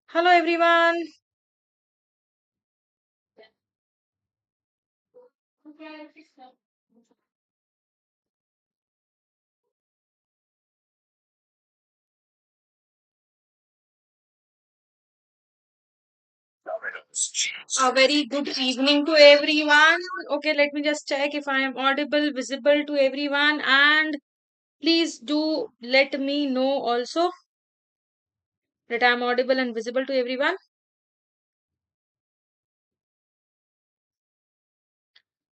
Hello everyone. A very good evening to everyone. Okay, let me just check if I am audible, visible to everyone, and please do let me know also that I am audible and visible to everyone.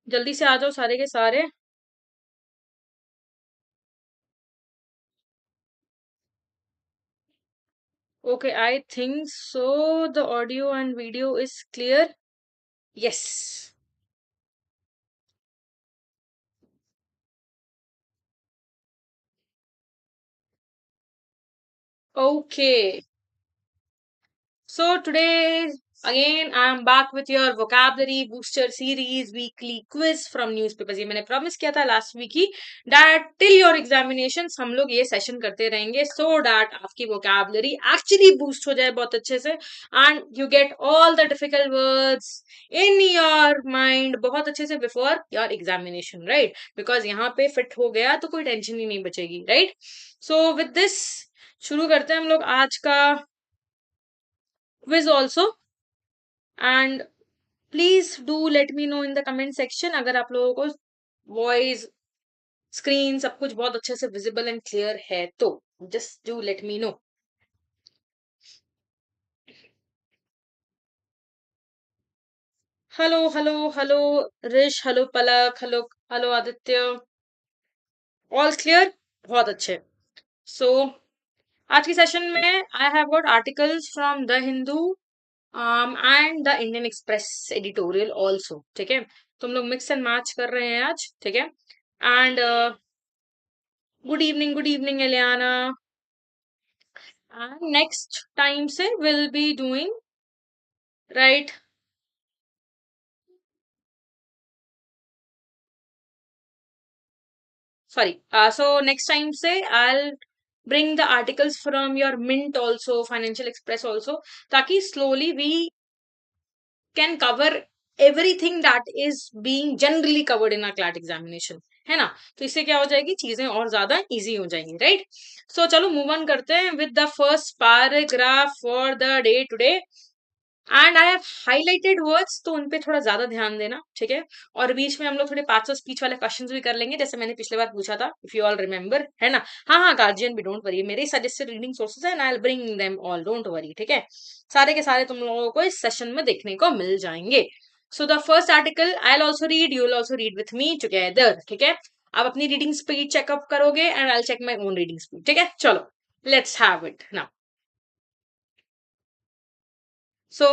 जल्दी से आ जाओ सारे के सारे. Okay, I think so. The audio and video is clear. Yes. Okay. So today again I am back with your vocabulary booster series weekly quiz from newspapers. ये मैंने promise किया था last week he that till your examinations हम लोग ये session करते रहेंगे so that आपकी vocabulary actually boost हो जाए बहुत अच्छे से and you get all the difficult words in your mind बहुत अच्छे से before your examination, right? Because यहाँ पे fit हो गया तो कोई tension ही नहीं बचेगी, right? So with this शुरू करते हैं हम लोग आज का quiz also. And please do let me know in the comment section अगर आप लोगों को वॉइस स्क्रीन सब कुछ बहुत अच्छे से विजिबल एंड क्लियर है तो just do let me know. Hello hello hello Rish, hello Palak, hello hello Aditya. All clear? बहुत अच्छे. सो आज की सेशन में I have got articles from the Hindu and the Indian Express editorial also. ठीक है, तुम लोग मिक्स एंड मैच कर रहे हैं आज. ठीक है. And good evening Eliana. And next time se we'll be doing right. Sorry. So next time say I'll bring the articles from your Mint also, Financial Express also, ताकि slowly we can cover everything that is being generally covered in our CLAT examination. है ना? तो इससे क्या हो जाएगी, चीजें और ज्यादा इजी हो जाएंगी, राइट? सो चलो मूव ऑन करते हैं with the first paragraph for the day today. And I have highlighted words तो उनपे थोड़ा ज्यादा ध्यान देना. ठीक है. और बीच में हम लोग थोड़े पार्ट्स ऑफ स्पीच वाले क्वेश्चंस भी कर लेंगे जैसे मैंने पिछले बार पूछा था, इफ यू ऑल रिमेम्बर, है ना? हाँ हाँ गार्जियन भी डोंट वरी, मेरे सजेस्टेड रीडिंग सोर्सेज है, I will bring them all, don't worry. ठीक है, सारे के सारे तुम लोगों को इस सेशन में देखने को मिल जाएंगे. So the first article I will also read, you will also read with me together. ठीक है, आप अपनी रीडिंग स्पीड चेकअप करोगे and I will check my own reading speed. ठीक है, चलो let's have it now. So,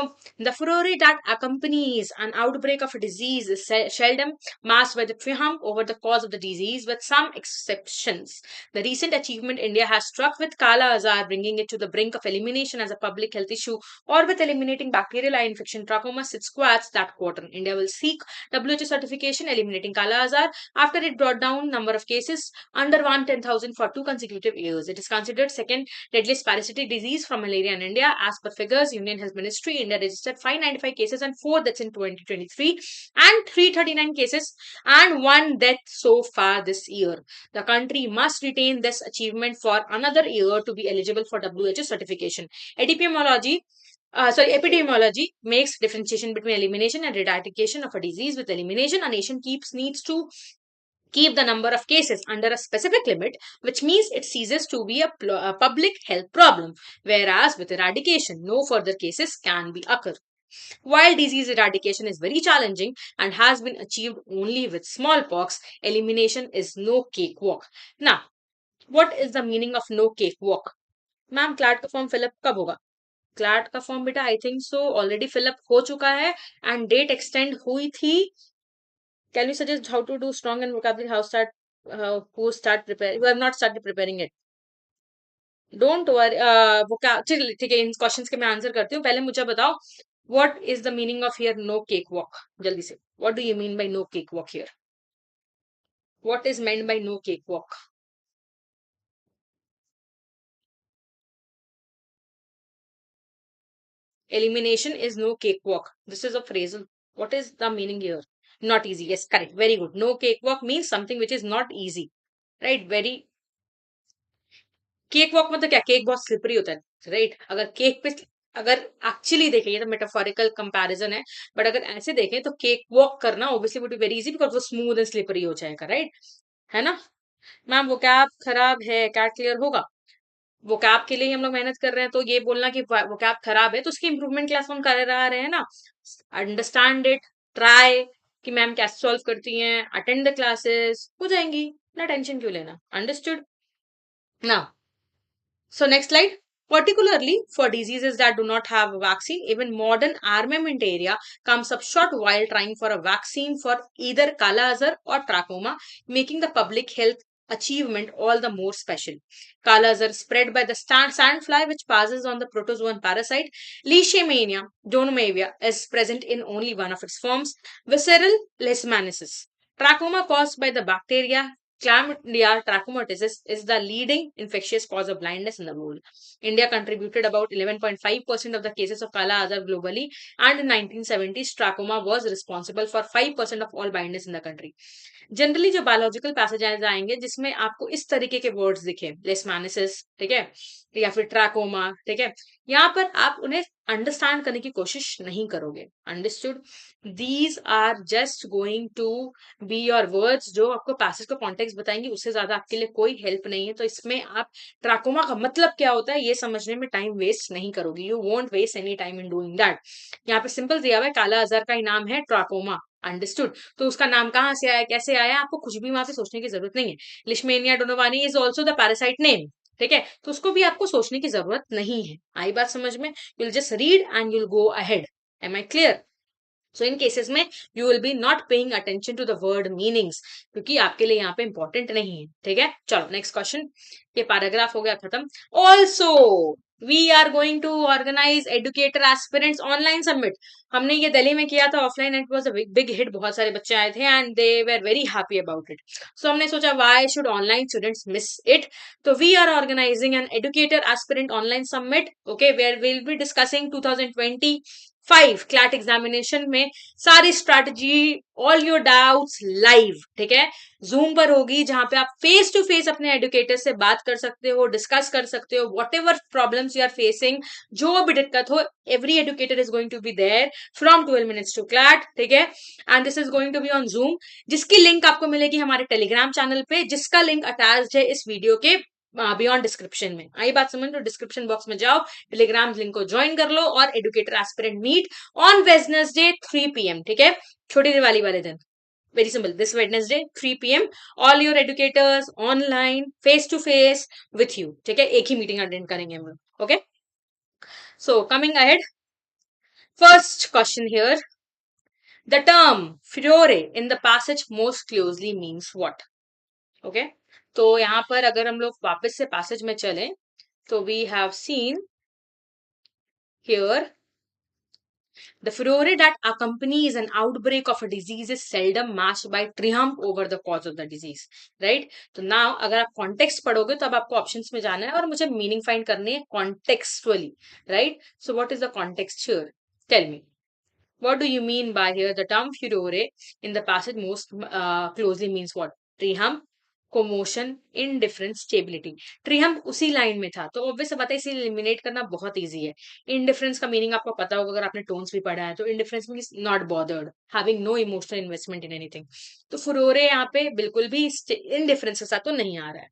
the furore that accompanies an outbreak of a disease is seldom masked by the triumph over the cause of the disease, with some exceptions. The recent achievement India has struck with Kala Azar, bringing it to the brink of elimination as a public health issue, or with eliminating bacterial eye infection trachoma squats that quarter. India will seek WHO certification eliminating Kala Azar after it brought down number of cases under 110,000 for 2 consecutive years. It is considered second deadliest parasitic disease from malaria in India. As per figures, Union Health Ministry, India registered 595 cases and 4 deaths in 2023 and 339 cases and 1 death so far this year. The country must retain this achievement for another year to be eligible for WHO certification. Epidemiology makes differentiation between elimination and eradication of a disease. With elimination, a nation needs to keep the number of cases under a specific limit, which means it ceases to be a public health problem, whereas with eradication, no further cases can be occur. While disease eradication is very challenging and has been achieved only with smallpox, elimination is no cakewalk. Now, what is the meaning of no cakewalk? Ma'am CLAT का form fill up कब होगा? CLAT का form बेटा I think so already fill up हो चुका है and date extend हुई थी. Can you suggest how to do strong and vocabulary? Who start prepare? Who have not started preparing it? Don't worry. चलिए ठीक है, इन क्वेश्चंस के मैं आंसर करती हूँ. पहले मुझे बताओ what is the meaning of here no cake walk? जल्दी से. What do you mean by no cake walk here? What is meant by no cake walk? Elimination is no cakewalk. This is a phrasal. What is the meaning here? Not easy. Yes, correct. Very good. No cakewalk means something which is not easy. Right? Very. Cake walk मतलब क्या, cake बहुत slippery होता है, right? अगर cake पे, अगर actually देखें, ये तो मेटाफोरिकल कंपैरिजन है, बट अगर ऐसे देखें तो केक वॉक करना obviously would be very easy because वो स्मूथ एंड स्लिपरी हो जाएगा, राइट? है ना? मैम वो कैब खराब है, क्या क्लियर होगा? वो कैब के लिए ही हम लोग मेहनत कर रहे हैं, तो ये बोलना कि वो कैब खराब है तो उसकी इंप्रूवमेंट क्लास हम कर रहे हैं ना। अंडरस्टैंड इट, ट्राई कि मैम कैसे सॉल्व करती हैं, अटेंड द क्लासेस, हो जाएंगी, ना टेंशन क्यों लेना। अंडरस्टूड ना? So next slide. Particularly for diseases that do not have a vaccine, even modern armament area comes up short while trying for a vaccine for either Kala Azar or trachoma, making the public health achievement all the more special. Kala Azar spread by the sandfly, which passes on the protozoan parasite. Leishmania donomavia is present in only one of its forms, visceral leishmaniasis. Trachoma caused by the bacteria Chlamydia trachomatis is the leading infectious cause of blindness in the world. India contributed about 11.5% of the cases of Kala Azar globally, and in 1970s, trachoma was responsible for 5% of all blindness in the country. Generally जो biological passages आएंगे जिसमें आपको इस तरीके के words दिखे, लेशमैनिसिस, ठीक है, या फिर ट्रैकोमा, ठीक है, यहाँ पर आप उन्हें अंडरस्टैंड करने की कोशिश नहीं करोगे। Understood? These are just going to be your words, जो आपको पैसेज को कॉन्टेक्स्ट बताएंगे, उससे ज्यादा आपके लिए कोई हेल्प नहीं है। तो इसमें आप ट्रैकोमा का मतलब क्या होता है ये समझने में टाइम वेस्ट नहीं करोगे। You won't waste any time in doing that. यहाँ पे सिंपल दिया हुआ है, काला अजहर का ही नाम है ट्रैकोमा। अंडरस्टूड? तो उसका नाम कहाँ से आया, कैसे आया, आपको कुछ भी वहां पे सोचने की जरूरत नहीं है। लिशमेनिया donovani is also the parasite name, ठीक है, तो उसको भी आपको सोचने की जरूरत नहीं है। आई बात समझ में? You'll just read and you'll go ahead. Am I clear? So in cases में you will be not paying attention to the word meanings, क्योंकि आपके लिए यहाँ पे इंपॉर्टेंट नहीं है, ठीक है? चलो नेक्स्ट क्वेश्चन। ये पैराग्राफ हो गया खत्म। Also we are going to organise educator aspirants online summit. हमने ये दिल्ली में किया था offline, it was a big hit, बहुत सारे बच्चे आए थे and they were very happy about it. So हमने सोचा why should online students miss it, तो we are organising an educator aspirant online summit, okay, where will be discussing 2025 CLAT examination में सारी strategy, all your doubts live, ठीक है, Zoom पर होगी, जहां पे आप फेस टू फेस अपने एडुकेटर से बात कर सकते हो, डिस्कस कर सकते हो, whatever problems you are facing, जो भी दिक्कत हो, every educator is going to be there from 12 minutes to CLAT, ठीक है, and this is going to be on Zoom, जिसकी लिंक आपको मिलेगी हमारे टेलीग्राम चैनल पे, जिसका लिंक अटैच्ड है इस वीडियो के बियॉन्ड डिस्क्रिप्शन में। आई बात समझ? तो डिस्क्रिप्शन बॉक्स में जाओ, टेलीग्राम लिंक को ज्वाइन कर लो और educator aspirant meet on Wednesday 3 PM, ठीक है, छोटी दिवाली वाले दिन। Very simple. This Wednesday 3 PM, all your educators online, face to face with you. ठीक है, एक ही मीटिंग अटेंड करेंगे हम लोग, okay? So coming ahead, first question here, the term furore in the passage most closely means what? Okay, तो यहाँ पर अगर हम लोग वापस से passage में चलें तो we have seen here the furore that accompanies an outbreak of a disease is seldom matched by triumph over the cause of the disease, right? तो now अगर आप context पढ़ोगे तो अब आपको options में जाना है और मुझे meaning find करनी है contextually, right? So what is the context here? Tell me. What do you mean by here? The term furore in the passage most closely means what? Triumph, commotion, indifference, stability. Triumph उसी line में था, तो obvious बात है इसे eliminate करना बहुत easy है। इंडिफरेंस का मीनिंग आपको पता होगा अगर आपने टोन्स भी पढ़ा है, तो indifference means not bothered, having no emotional investment in anything. तो फुरोरे यहाँ पे बिल्कुल भी इंडिफरेंस के साथ तो नहीं आ रहा है।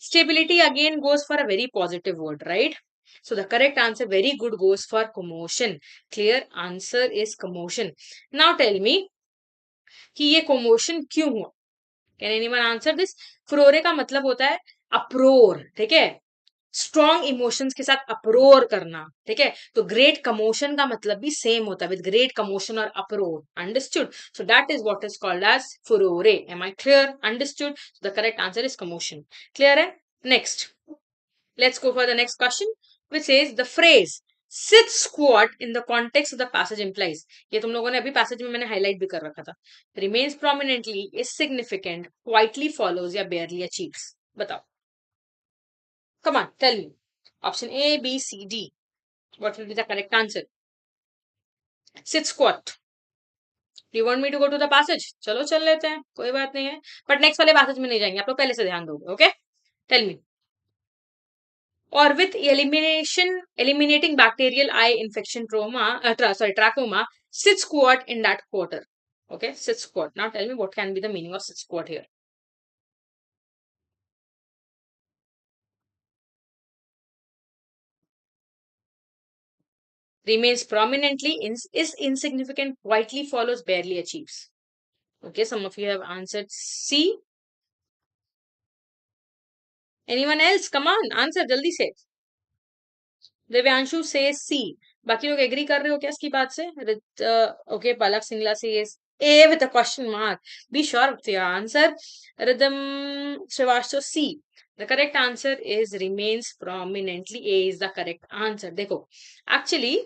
Stability again goes for a very positive word, right? So the correct answer, very good, goes for commotion. Clear answer is commotion. Now tell me कि ये commotion क्यों हुआ? Can anyone answer this? फुरोरे का मतलब होता है अप्रोर, ठीक है, स्ट्रॉन्ग इमोशंस के साथ अप्रोर करना, ठीक है, तो ग्रेट कमोशन का मतलब भी सेम होता है विद ग्रेट कमोशन और uproar. Understood? So that is what is called as furore. Am I clear? Understood? The correct answer is commotion. Clear है? Next, let's go for the next question which is the phrase sit squat in the context of the passage implies, ये तुम लोगों ने अभी passage में मैंने highlight भी कर रखा था, remains prominently, is significant, quietly follows या barely achieves। बताओ, come on, tell me, option A, B, C, D, what will be the correct answer? Sit squat. Do you want me to go to the passage? चलो चल लेते हैं, कोई बात नहीं है, बट नेक्स्ट वाले passage में नहीं जाएंगे, आप लोग पहले से ध्यान दोगे. Okay, tell me. Or with eliminating bacterial eye infection trachoma, sit squat in that quarter. Okay, sit squat. Now tell me what can be the meaning of sit squat here. Remains prominently, is insignificant, quietly follows, barely achieves. Okay, some of you have answered C. Anyone else? Come on, answer jaldi se. Divyanshu से सी. बाकी लोग agree कर रहे हो क्या इसकी बात से? Okay, Palak Singla says A with a question mark. Be sure of your answer. Ridham Srivastava C. The correct answer is remains prominently. A is the correct answer. देखो, एक्चुअली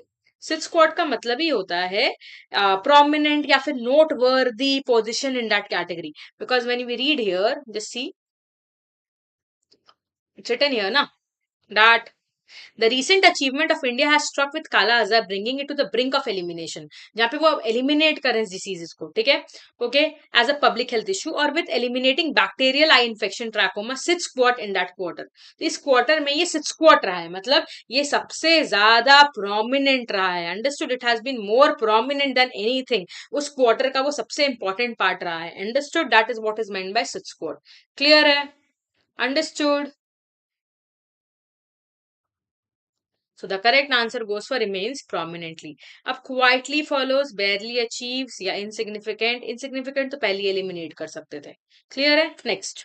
सिट स्क्वाट का मतलब ही होता है प्रोमिनेंट या फिर noteworthy position in that category. Because when we read here, just see, it's written here ना, that the recent achievement of India has struck with Kala Azar, bringing it to the brink of elimination. जहाँ पे वो eliminate करें इस diseases को, ठीक है? Okay, as a public health issue, और with eliminating bacterial eye infection trachoma, sit squat in that quarter. तो इस quarter में ये sit squat रहा है, मतलब ये सबसे ज्यादा prominent रहा है. Understood? It has been more prominent than anything. उस quarter का वो सबसे important part रहा है. Understood? That is what is meant by sit squat. Clear है? Understood? So the correct answer goes for remains prominently. अब quietly follows, barely achieves या insignificant. Insignificant तो पहले eliminate कर सकते थे. Clear है? Next.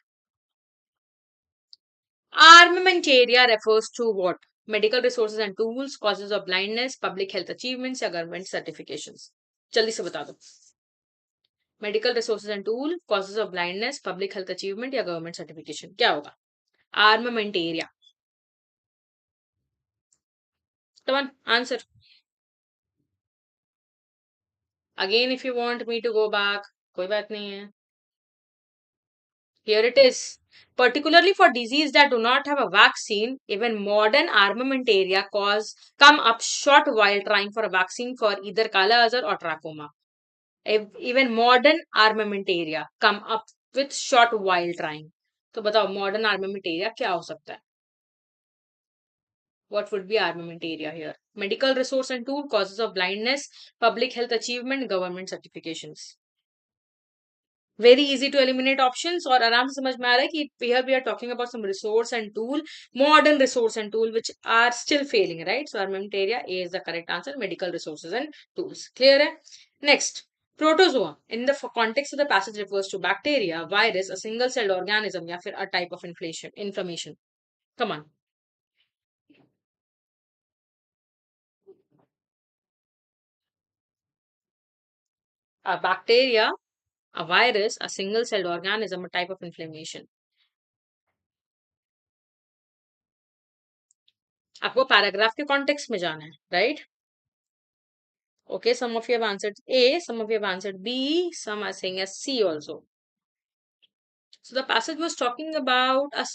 Armamentarium refers to what? Medical resources and tools, causes of blindness, public health achievements या government certifications. जल्दी से बता दो. Medical resources and tool, causes of blindness, public health achievement या government certification. क्या होगा? Armamentarium. Come on, answer. Again, if you want me to go back, कोई बात नहीं है. Here it is. Particularly for diseases that do not have a vaccine, even modern armamentaria come up short while trying for a vaccine for either Kala Azar or trachoma. Even modern armamentaria come up with short while trying. तो बताओ modern armamentaria क्या हो सकता है? What would be armamentaria here? Medical resource and tool, causes of blindness, public health achievement, government certifications. Very easy to eliminate options और आराम से समझ में आ रहा है कि here we are talking about some resource and tool, modern resource and tool which are still failing, right? So armamentarium A is the correct answer. Medical resources and tools. Clear है? Next, protozoa in the context of the passage refers to bacteria, virus, a single celled organism या फिर a type of inflammation. Come on. A bacteria, a virus, a single celled organism, a type of inflammation. आपको paragraph के context में जाना है, right? Okay, some of you have answered A, some of you have answered B, some are saying as C also. So the passage was talking about a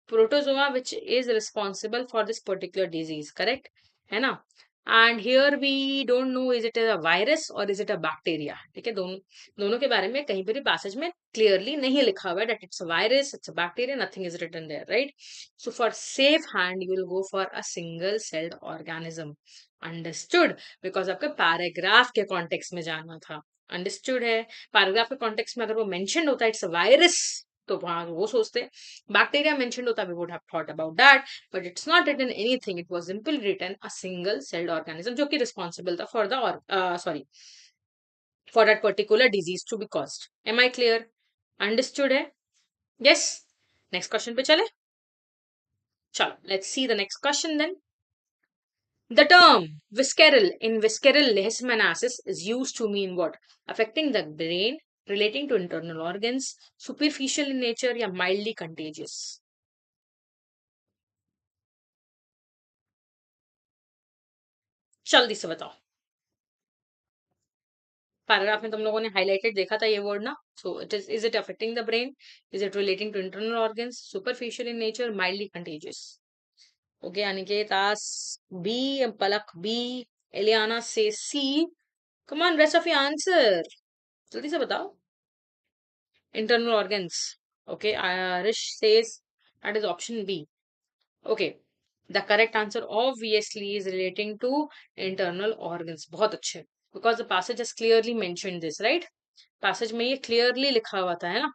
protozoa which is responsible for this particular disease, correct? है ना? And here we don't know is it a virus or is it a bacteria. ठीक है, दोनों के बारे में कहीं पर भी passage में clearly नहीं लिखा हुआ है that it's a virus, it's a bacteria, nothing is written there, right? So for safe hand, you will go for a single celled organism. Understood? Because आपके पैराग्राफ के कॉन्टेक्स्ट में जाना था. अंडरस्टूड है? पैराग्राफ के कॉन्टेक्स्ट में अगर वो मेंशन होता है इट्स अ वायरस, तो वहां वो सोचते. बैक्टीरिया मेंशन होता, we would have thought about that, but it's not written anything. It was simply written a single celled organism जो कि रिस्पॉन्सिबल था for the for that particular disease to be caused. Am I clear? Understood है? Yes. Next question पे चले. चलो, let's see the next question then. The term visceral in visceral leishmaniasis is used to mean what? Affecting the brain, relating to internal organs, superficial in nature या mildly contagious. जल्दी से बताओ. Paragraph में तुम लोगों ने हाईलाइटेड देखा था ये वर्ड ना. So is it affecting the brain, is it relating to internal organs, superficial in nature, mildly contagious. Okay, Aniket as B, Palak B, Eliana से C. Come on, rest of your answer. जल्दी से बताओ. Internal organs. Okay, Rish says that is option B. Okay, the correct answer obviously is relating to internal organs. बहुत अच्छे. Because the passage has clearly mentioned this, right? Passage में ये clearly लिखा हुआ था, है ना?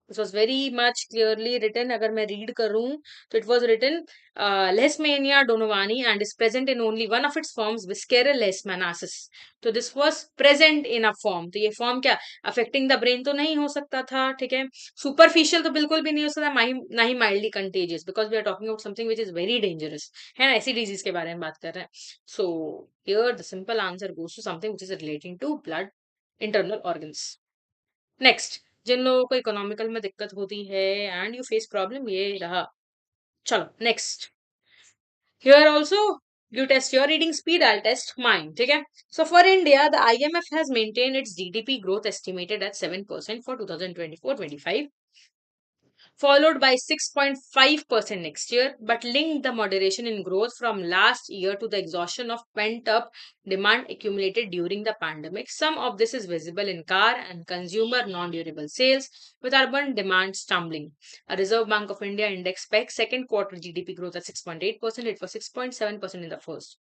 This was very much clearly written. अगर मैं read करूँ तो it was written Leishmania donovani and is present in only one of its forms, Visceral leishmaniasis. तो this was present in a form. तो ये form क्या affecting the brain तो नहीं हो सकता था, ठीक है? Superficial तो बिल्कुल भी नहीं हो सकता, ना ही mildly contagious, because we are talking about something which is very dangerous. है ना, ऐसी disease के बारे में बात कर रहे हैं. So here the simple answer goes to something which is relating to blood, internal organs. Next, जिन लोगों को इकोनॉमिकल में दिक्कत होती है एंड यू फेस प्रॉब्लम, ये रहा. चलो next. Here also you test your reading speed, I'll test mine. ठीक है. So for India, the IMF has maintained its GDP growth estimated at 7% for 2024-25, followed by 6.5% next year, but linked the moderation in growth from last year to the exhaustion of pent up demand accumulated during the pandemic. Some of this is visible in car and consumer non durable sales, with urban demand stumbling. A Reserve Bank of India index pegs second quarter GDP growth at 6.8%. It was 6.7% in the first.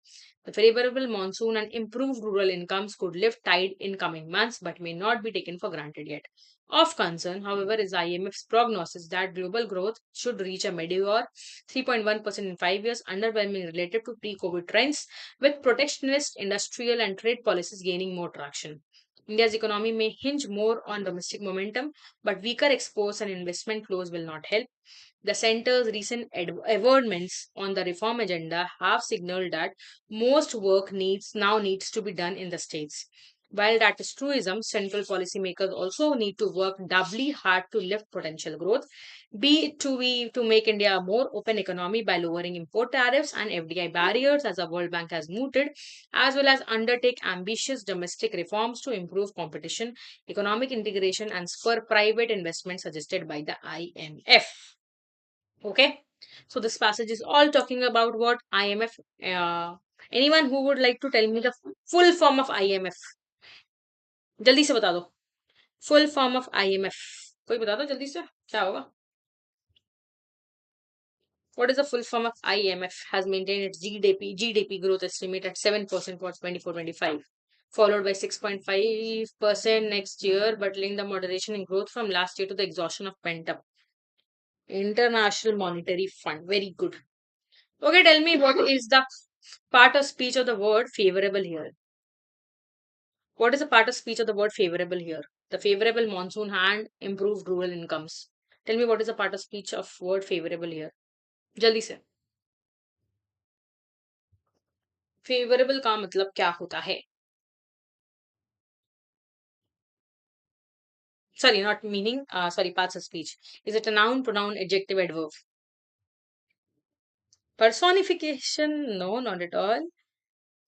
The favorable monsoon and improved rural incomes could lift tide in coming months, but may not be taken for granted yet. Of concern, however, is IMF's prognosis that global growth should reach a mediocre 3.1% in 5 years, underwhelming relative to pre-COVID trends, with protectionist industrial and trade policies gaining more traction. India's economy may hinge more on domestic momentum, but weaker exports and investment flows will not help. The centre's recent averments on the reform agenda have signaled that most work needs to be done in the states. While that is truism, central policymakers also need to work doubly hard to lift potential growth, to make India a more open economy by lowering import tariffs and FDI barriers, as the World Bank has mooted, as well as undertake ambitious domestic reforms to improve competition, economic integration, and spur private investment suggested by the IMF. Okay, so this passage is all talking about what IMF. Anyone who would like to tell me the full form of IMF? जल्दी से बता दो. Full form of IMF. कोई बता दो जल्दी से, क्या होगा? What is the full form of IMF? Has maintained its GDP growth estimate at 7% for 24-25, followed by 6.5% next year, but linked the moderation in growth from last year to the exhaustion of pent up. International Monetary Fund. Very good. Okay, tell me what is the part of speech of the word favorable here? What is the part of speech of the word favorable here? The favorable monsoon and improved rural incomes. Tell me what is the part of speech of word favorable here? जल्दी से. Favourable का मतलब क्या होता है? Sorry, not meaning. Sorry, parts of speech. Is it a noun, pronoun, adjective, adverb? Personification? No, not at all.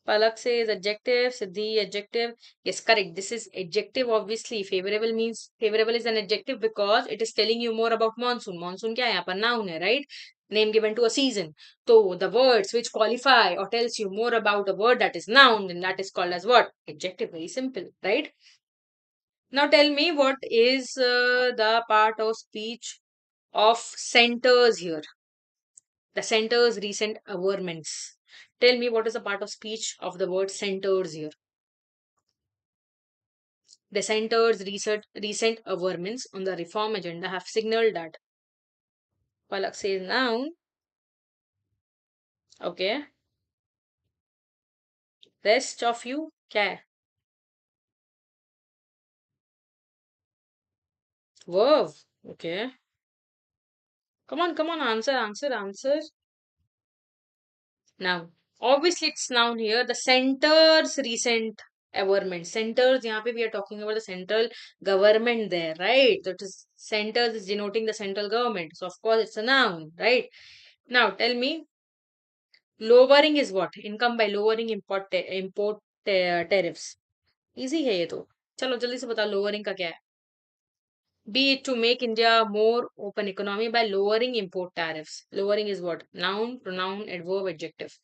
Palak says adjective. Siddhi, adjective. Yes, correct. This is adjective. Obviously, favorable is an adjective because it is telling you more about monsoon. Monsoon क्या है यहाँ पर? Noun है, right? Name given to a season. So the words which qualify or tells you more about a word that is noun, then that is called as what? Adjective. Very simple, right? Now tell me what is the part of speech of centers here. The centers recent averments. Tell me what is the part of speech of the word centers here. The centers recent averments on the reform agenda have signaled that. Palak says noun. Okay. Rest of you, क्या है? Verb. Okay. Come on, answer. Now, obviously it's noun here. The center's recent averment. Centers, यहाँ पे we are talking about the central government there, right? So it is centers is denoting the central government. So of course it's a noun, right? Now tell me, lowering is what? Income by lowering import tariffs. Easy है ये तो. चलो जल्दी से बता lowering का क्या है? Be it to make India a more open economy by lowering import tariffs. Lowering is what? Noun, pronoun, adverb, adjective.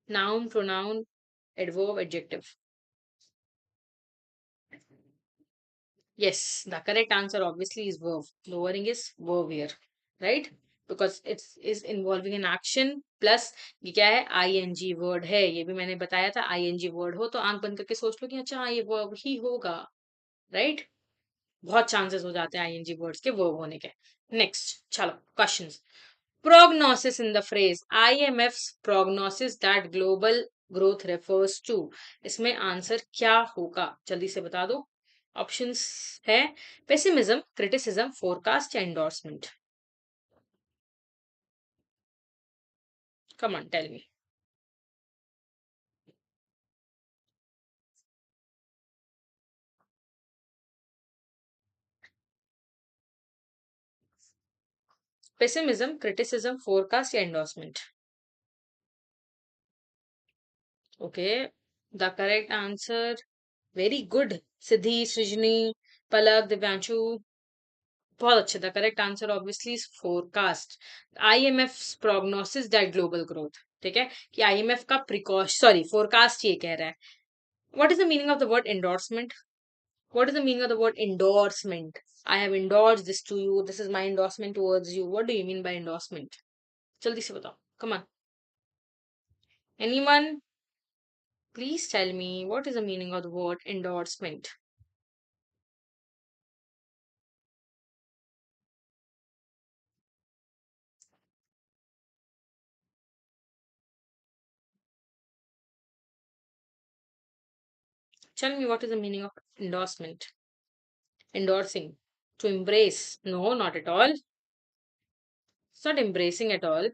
Noun, pronoun, Adverb, adjective. Yes, the correct answer obviously is verb. Lowering is verb here, right? Because it's is involving an action plus ये क्या है ing word है. ये भी मैंने बताया था ing word हो तो आंख बंद करके सोच लो कि अच्छा हाँ ये verb ही होगा, right? बहुत चांसेस हो जाते हैं ing words के verb होने के. Next, चलो questions. Prognosis in the phrase IMF's prognosis that global growth refers to. इसमें आंसर क्या होगा जल्दी से बता दो. ऑप्शंस है पेसिमिज्म, क्रिटिसिज्म, फोरकास्ट या endorsement. Come on tell me. Pessimism, criticism, forecast या endorsement. Okay, the correct answer. Very good. Siddhi, Srijani, Palak, Divyanshu, बहुत अच्छे. The correct answer obviously is forecast. IMF prognosis that global growth. ठीक है कि आईएमएफ का प्रिकॉश sorry forecast ये कह रहा है. What is the meaning of the word endorsement? What is the meaning of the word endorsement? I have endorsed this to you. This is my endorsement towards you. What do you mean by endorsement? Jaldi se batao. Come on. Anyone? Please tell me what is the meaning of the word endorsement. Tell me what is the meaning of endorsement. Endorsing. To embrace. No, not at all. It's not embracing at all.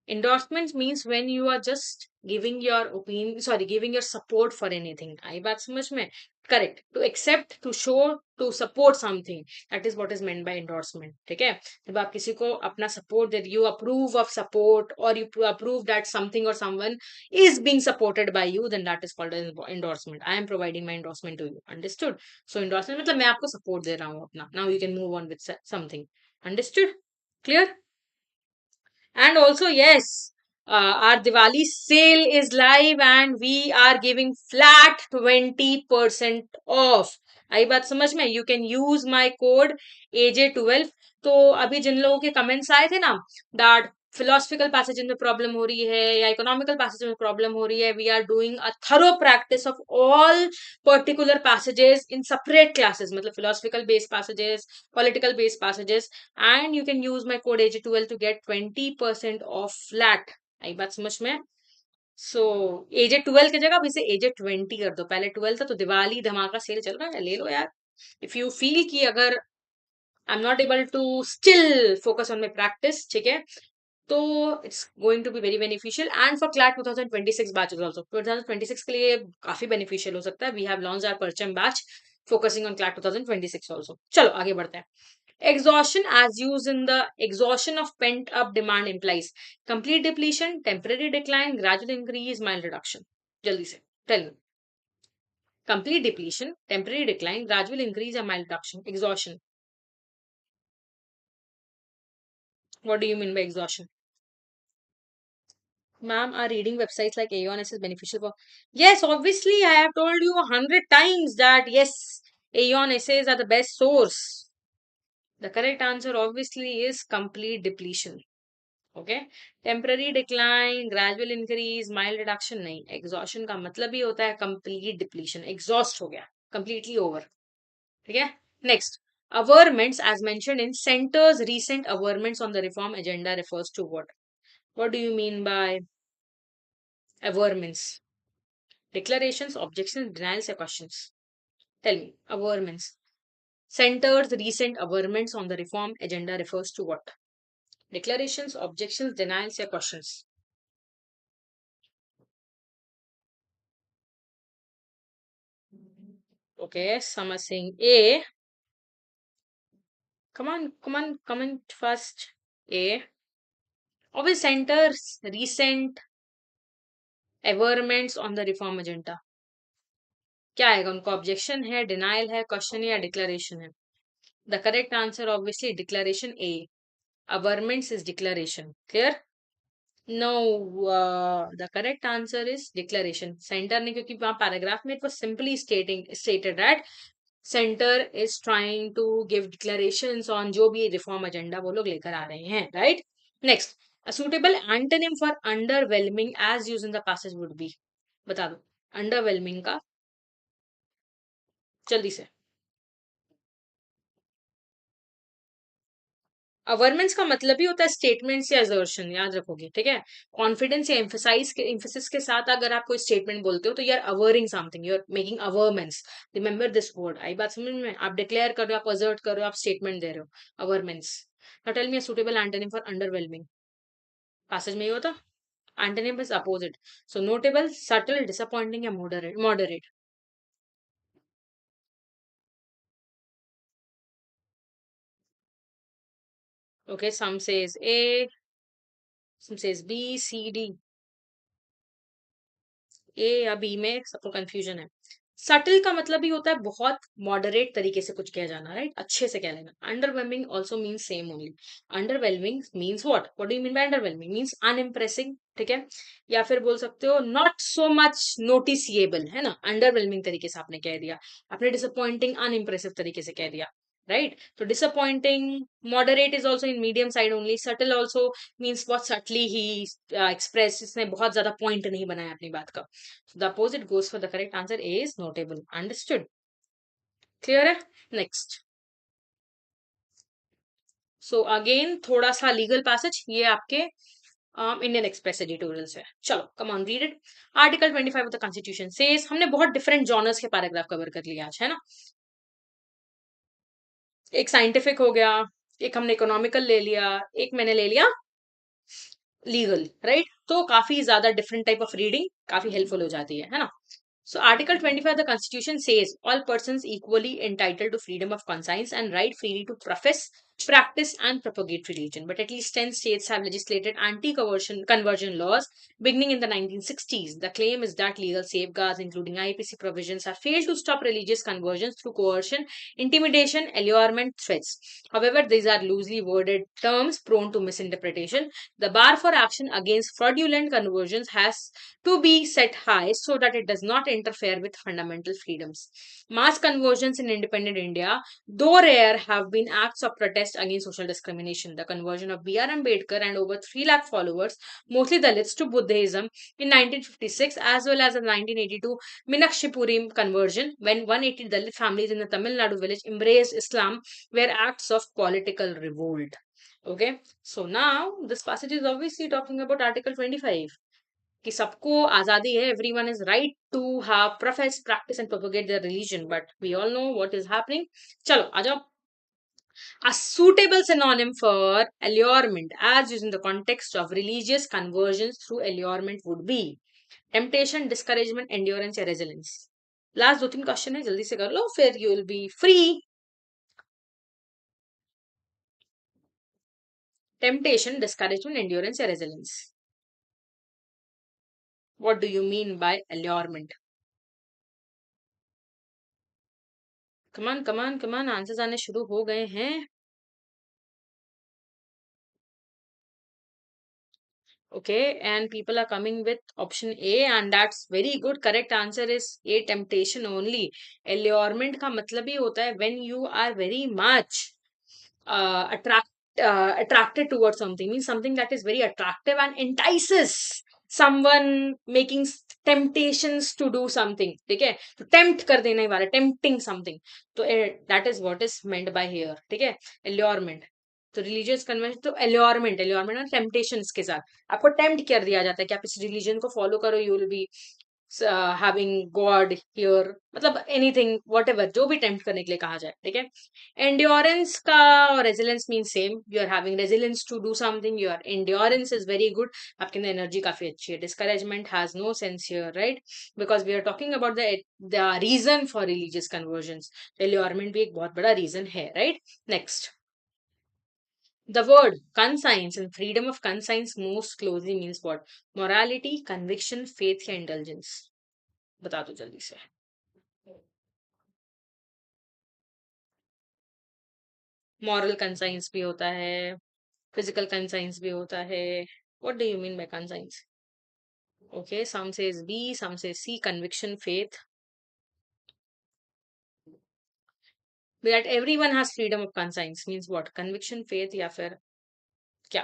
Endorsements means when you are just giving your opinion, sorry, giving your support for anything. आई बात समझ में? Correct. To accept, to show, to support something. That is what is meant by endorsement. ठीक है? जब आप किसी को अपना support that you approve of support or you approve that something or someone is being supported by you, then that is called as endorsement. I am providing my endorsement to you. Understood? So endorsement मतलब मैं आपको support दे रहा हूँ अपना. Now you can move on with something. Understood? Clear? And also, yes, our Diwali sale is live and we are giving flat 20% off. आई बात समझ में? You can use my code AJ12. तो अभी जिन लोगों के कमेंट्स आए थे ना that philosophical passages में प्रॉब्लम हो रही है या इकोनॉमिकल passages में प्रॉब्लम हो रही है, we are doing a thorough practice of all particular passages in separate classes. मतलब philosophical based passages, political based passages, and you can use my code AJ12 to get 20% off flat. आई बात समझ में? सो AJ12 की जगह अब इसे AJ20 कर दो. पहले 12 था तो दिवाली धमाका सेल चल रहा है, ले लो यार. इफ यू फील कि अगर I am not able to still focus on my practice, ठीक है, तो it's going to be very beneficial. And for CLAT 2026 batches also 2026 के लिए काफी बेनिफिशियल हो सकता है. We have launch our Parcham batch focusing on CLAT 2026 also. चलो आगे बढ़ते हैं. Exhaustion as used in the exhaustion of pent up demand implies complete depletion, temporary decline, gradual increase, mild reduction. Jaldi se tell me. Complete depletion, temporary decline, gradual increase, or mild reduction. Exhaustion. What do you mean by exhaustion? Ma'am, are reading websites like Aeon is beneficial for? Yes, obviously, I have told you 100 times that yes, Aeon essays are the best source. The correct answer obviously is complete depletion. Okay. Temporary decline, gradual increase, mild reduction नहीं. Exhaustion का मतलब ही होता है complete depletion. Exhaust हो गया, completely over. ठीक है. Next, averments as mentioned in centres recent averments on the reform agenda refers to what? What do you mean by averments? Declarations, objections, denials or questions? Tell me. Averments. Centers recent averments on the reform agenda refers to what? Declarations, objections, denials or questions? Okay, some are saying A. Come on, comment first. A. Obvious centers recent averments on the reform agenda. क्या आएगा? उनको objection है, denial है, question या declaration है? The correct answer obviously declaration A. Averments is declaration. Clear? No, the correct answer is declaration. Center ने क्योंकि वहाँ पैराग्राफ में it was simply stated that center is trying to give declarations on जो भी reform agenda वो लोग लेकर आ रहे हैं, right? Next, a suitable antonym for underwhelming as used in the passage would be. बता दो underwhelming का जल्दी से. अवर्मेंट्स का मतलब ही होता है स्टेटमेंट्स या असर्शन, याद रखोगे, ठीक है. कॉन्फिडेंस या एम्फेसिस के साथ अगर आप कोई स्टेटमेंट बोलते हो तो you are averring something, you are making averments. Remember this word. आई बात समझ में? आप डिक्लेयर कर रहे हो, आप असर्ट कर रहे हो, आप स्टेटमेंट दे रहे हो. Averments. Now tell me a suitable antonym for underwhelming. Passage में ही होता. Antonym is opposite. So notable, subtle, disappointing या moderate. Okay, some says A, some says B, C, D. A या बी में सबको कंफ्यूजन है. सटल का मतलब ही होता है बहुत मॉडरेट तरीके से कुछ किया जाना, राइट, अच्छे से कह लेना. Underwhelming also means same only. Underwhelming means what do you mean by underwhelming? Means unimpressing, ठीक है. या फिर बोल सकते हो नॉट सो मच नोटिसिएबल, है ना. अंडरवेलमिंग तरीके से आपने कह दिया. आपने डिसअपॉइंटिंग अनइम्प्रेसिव तरीके से कह दिया, राइट. तो disappointing, moderate is also in medium side only. Subtle also means बहुत सटली ही एक्सप्रेस, इसने बहुत ज्यादा पॉइंट नहीं बनाया अपनी बात का. So the opposite goes for the correct answer is notable. Understood? Clear है? Next. So again थोड़ा सा legal passage, ये आपके इंडियन एक्सप्रेस एडिटोरियल से. चलो come on read it. Article 25 of the constitution says. हमने बहुत डिफरेंट जॉनर्स के पैराग्राफ कवर कर लिया आज, है ना. एक साइंटिफिक हो गया, एक हमने इकोनॉमिकल ले लिया, एक मैंने ले लिया लीगल, राइट. तो काफी ज्यादा डिफरेंट टाइप ऑफ रीडिंग काफी हेल्पफुल हो जाती है ना. So Article 25 of the Constitution says all persons equally entitled to freedom of conscience and right freely to profess, practice and propagate religion. But at least 10 states have legislated anti-conversion laws beginning in the 1960s. The claim is that legal safeguards, including IPC provisions, have failed to stop religious conversions through coercion, intimidation, allurement, threats. However, these are loosely worded terms prone to misinterpretation. The bar for action against fraudulent conversions has to be set high so that it does not interfere with fundamental freedoms. Mass conversions in independent India, though rare, have been acts of protest against social discrimination. The conversion of B.R. Ambedkar and over 3 lakh followers, mostly Dalits, to Buddhism in 1956, as well as the 1982 Minakshi Purim conversion, when 180 Dalit families in the Tamil Nadu village embraced Islam, were acts of political revolt. Okay, so now this passage is obviously talking about Article 25. कि सबको आजादी है, everyone is right to have profess, practice and propagate their religion, but we all know what is happening. चलो आ जाओ. A suitable synonym for allurement as used in the context of religious conversions through allurement would be temptation, discouragement, endurance या resilience. Last 2-3 question है, जल्दी से कर लो, फिर you will be free. Temptation, discouragement, endurance या resilience. What do you mean by allurement? Come on come on come on, answers आने शुरू हो गए हैं. Okay, and people are coming with option A, and that's very good. Correct answer is A, temptation only. Allurement का मतलब ही होता है when you are very much attracted towards something, means something that is very attractive and entices someone, making temptations to do something. ठीक है, तो tempt कर देना ही वाला, tempting something. तो that is what is meant by here. ठीक है, allurement. तो रिलीजियस कन्वर्जन तो एल्योरमेंट और टेम्पटेशन के साथ आपको टेम्प्ट कर दिया जाता है कि आप इस रिलीजन को फॉलो करो, you will be having God here, मतलब एनीथिंग व्हाटएवर जो भी टेम्प्ट करने के लिए कहा जाए. ठीक है, एंड्योरेंस का और resilience mean same. You are having resilience to do something, your endurance is very good, आपके अंदर एनर्जी काफी अच्छी है. Discouragement has no sense here, right, because we are talking about the reason for religious conversion. Allurement भी एक बहुत बड़ा reason है, right. Next, the word conscience and freedom of conscience most closely means what? Morality, conviction, faith या indulgence. बता दो जल्दी से. Moral conscience भी होता है, physical conscience भी होता है, What do you mean by conscience? Okay, some says B, some says C, conviction, faith. That everyone has freedom of conscience means what? Conviction, faith या फिर क्या?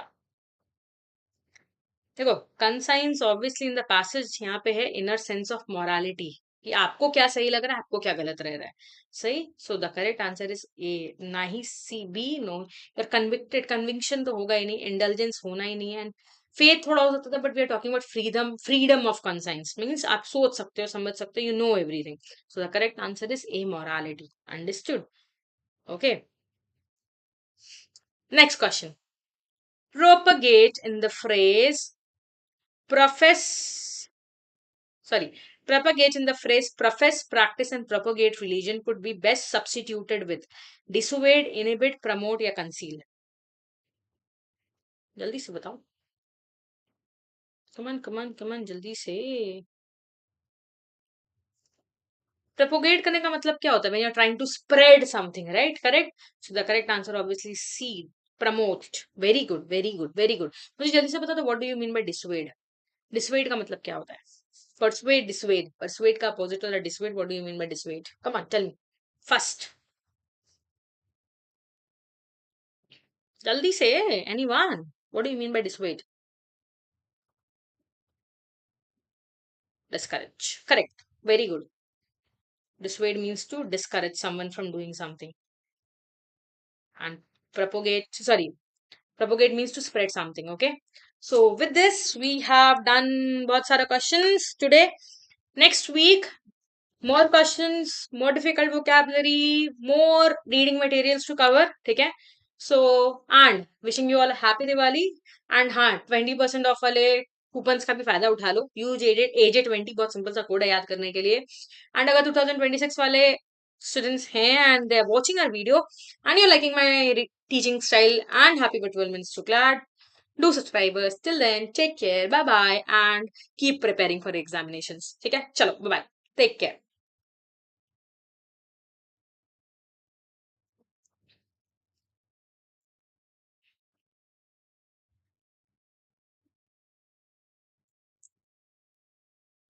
देखो conscience obviously in the passage यहाँ पे है इनर सेंस ऑफ मोरालिटी कि आपको क्या सही लग रहा है, आपको क्या गलत रह रहा है. सही. सो द करेक्ट आंसर इज ए. ना ही सी, बी, नो. यार कन्विक्टेड, कन्विक्शन तो होगा ही नहीं, इंटेलिजेंस होना ही नहीं है. फेथ थोड़ा हो सकता था, but we are talking about freedom. Freedom of conscience means आप सोच सकते हो, समझ सकते हो, you know everything. So the correct answer is A, morality. Understood? Okay. Next question. Propagate in the phrase profess, sorry, propagate in the phrase profess, practice and propagate religion could be best substituted with dissuade, inhibit, promote या conceal. जल्दी से बताओ. कमान come on कमान जल्दी से. propagate करने का मतलब क्या होता है? when you are trying to spread something, right? Correct. So the correct answer obviously C, promote. Very good, very good, very good. मुझे जल्दी से बता दो, what do you mean by dissuade? Dissuade का मतलब क्या होता है? Persuade, dissuade. Persuade का opposite होता है dissuade. What do you mean by dissuade? Come on, tell me. First. जल्दी से. Anyone? What do you mean by dissuade? Discourage. Correct. Very good. Dissuade means to discourage someone from doing something. And propagate, sorry, propagate means to spread something. Okay. So with this, we have done बहुत सारा questions today. Next week, more questions, more difficult vocabulary, more reading materials to cover. ठीक है. So and wishing you all a happy Diwali. And हाँ 20% of वाले coupons का भी फायदा उठा लो. यूज AJ20 बहुत सिंपल सा कोड है याद करने के लिए. एंड अगर 2026 वाले students हैं and they are watching our video and you're liking my teaching style and happy for 12 minutes to CLAT, do subscribe us. Till then, take care, bye bye, and keep preparing for examinations. ठीक है, चलो, bye bye, take care.